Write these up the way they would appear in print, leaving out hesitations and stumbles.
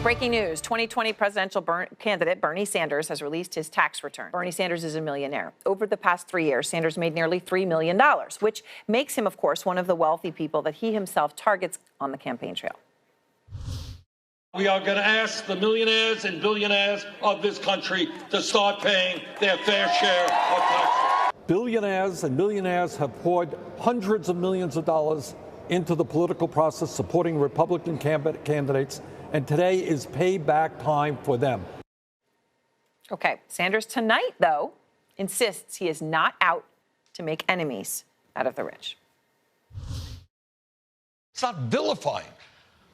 Breaking news, 2020 presidential candidate Bernie Sanders has released his tax return. Bernie Sanders is a millionaire. Over the past 3 years, Sanders made nearly $3 million, which makes him, of course, one of the wealthy people that he himself targets on the campaign trail. We are going to ask the millionaires and billionaires of this country to start paying their fair share of taxes. Billionaires and millionaires have poured hundreds of millions of dollars into the political process, supporting Republican candidates, and today is payback time for them. Okay, Sanders tonight, though, insists he is not out to make enemies out of the rich. It's not vilifying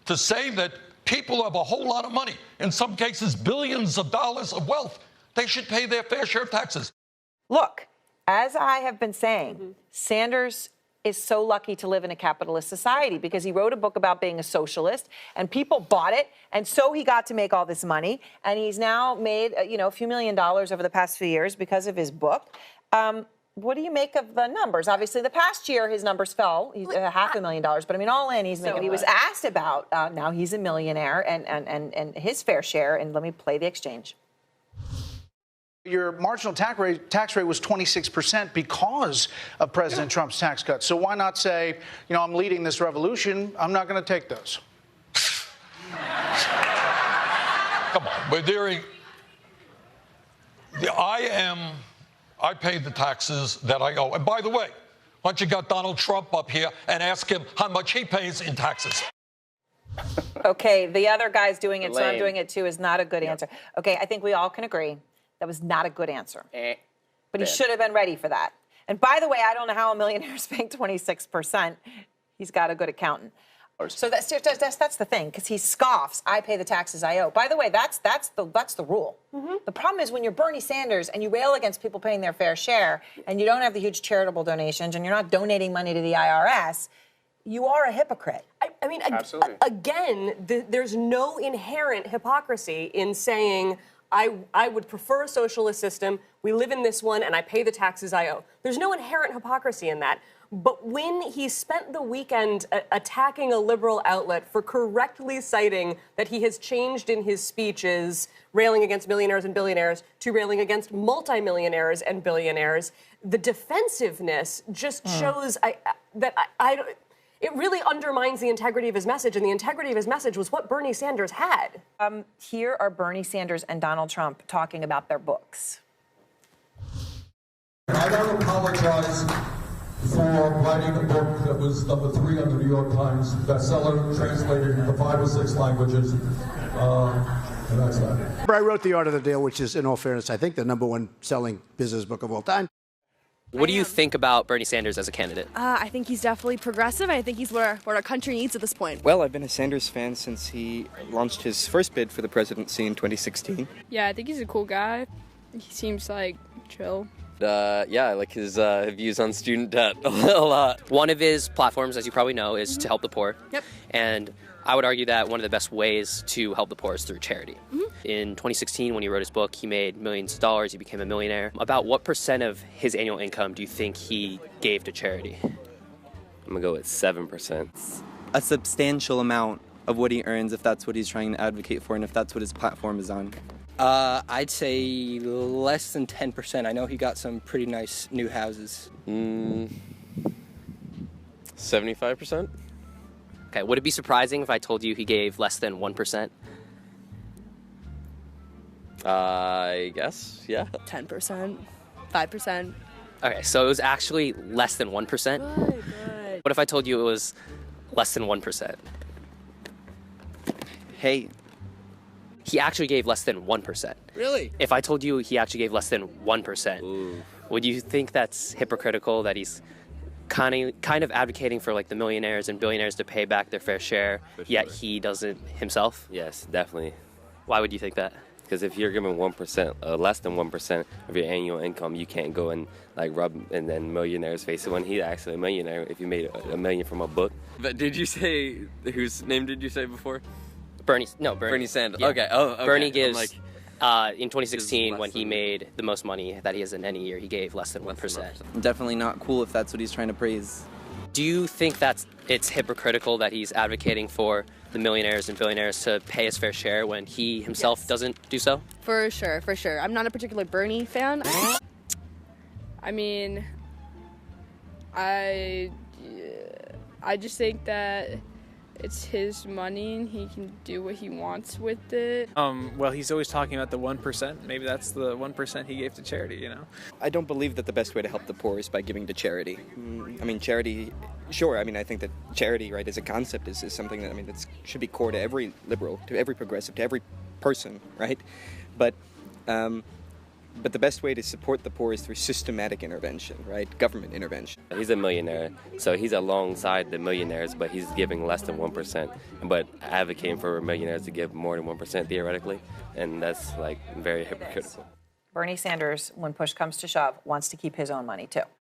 to say that people have a whole lot of money, in some cases billions of dollars of wealth. They should pay their fair share of taxes. Look, as I have been saying, Sanders is so lucky to live in a capitalist society because he wrote a book about being a socialist and people bought it. And so he got to make all this money. And he's now made, a few $1 million over the past few years because of his book. What do you make of the numbers? Obviously, the past year, his numbers fell. He's $500,000. But I mean, all in, he's making. He was asked about now he's a millionaire and his fair share. And let me play the exchange. Your marginal tax rate was 26% because of President Trump's tax cuts. So why not say, I'm leading this revolution. I'm not going to take those. Come on, we're doing. I pay the taxes that I owe. And by the way, why don't you got Donald Trump up here and ask him how much he pays in taxes? Okay, the other guy's doing it, so I'm doing it too, is not a good answer. Okay, I think we all can agree that was not a good answer. But he should have been ready for that. And by the way, I don't know how a millionaire is paying 26%. He's got a good accountant. So that's the thing, because he scoffs, I pay the taxes I owe. By the way, that's the rule. The problem is when you're Bernie Sanders and you rail against people paying their fair share and you don't have the huge charitable donations and you're not donating money to the IRS, you are a hypocrite. I mean, again, there's no inherent hypocrisy in saying, I would prefer a socialist system, we live in this one, and I pay the taxes I owe. There's no inherent hypocrisy in that. But when he spent the weekend attacking a liberal outlet for correctly citing that he has changed in his speeches, railing against millionaires and billionaires, to railing against multimillionaires and billionaires, the defensiveness just shows it really undermines the integrity of his message, and the integrity of his message was what Bernie Sanders had. Here are Bernie Sanders and Donald Trump talking about their books. I don't apologize for writing a book that was #3 on the New York Times bestseller, translated into 5 or 6 languages, and that's that. I wrote The Art of the Deal, which is, in all fairness, I think the #1 selling business book of all time. What do you think about Bernie Sanders as a candidate? I think he's definitely progressive. I think he's what our country needs at this point. Well, I've been a Sanders fan since he launched his first bid for the presidency in 2016. Yeah, I think he's a cool guy. He seems like chill. Yeah, I like his views on student debt a lot. One of his platforms, as you probably know, is to help the poor. Yep. And I would argue that one of the best ways to help the poor is through charity. In 2016, when he wrote his book, he made millions of dollars. He became a millionaire. About what % of his annual income do you think he gave to charity? I'm going to go with 7%. A substantial amount of what he earns, if that's what he's trying to advocate for and if that's what his platform is on. I'd say less than 10%. I know he got some pretty nice new houses. 75%? Okay, would it be surprising if I told you he gave less than 1%? I guess, yeah. 10%, 5%. Okay, so it was actually less than 1%? Good. What if I told you it was less than 1%? Hey. He actually gave less than 1%. Really? If I told you he actually gave less than 1%, would you think that's hypocritical, that he's kind of advocating for like the millionaires and billionaires to pay back their fair share, yet he doesn't himself? Yes, definitely. Why would you think that? Because if you're giving 1%, less than 1% of your annual income, you can't go and like rub and then millionaires' face. When he's actually a millionaire, if you made $1 million from a book. But did you say whose name did you say before? Bernie Sanders. Yeah. Okay. Oh, okay. Bernie gives in 2016 when he made the most money that he has in any year, he gave less than 1%. Definitely not cool if that's what he's trying to praise. Do you think it's hypocritical that he's advocating for the millionaires and billionaires to pay his fair share when he himself doesn't do so? For sure, for sure. I'm not a particular Bernie fan. I mean, I just think that it's his money and he can do what he wants with it. Well, he's always talking about the 1%. Maybe that's the 1% he gave to charity, you know? I don't believe that the best way to help the poor is by giving to charity. I mean, charity, sure, I mean, I think that charity, right, as a concept is something that, I mean, that should be core to every liberal, to every progressive, to every person, right? But the best way to support the poor is through systematic intervention, right? Government intervention. He's a millionaire, so he's alongside the millionaires, but he's giving less than 1%. But advocating for millionaires to give more than 1% theoretically, and that's like very hypocritical. Bernie Sanders, when push comes to shove, wants to keep his own money too.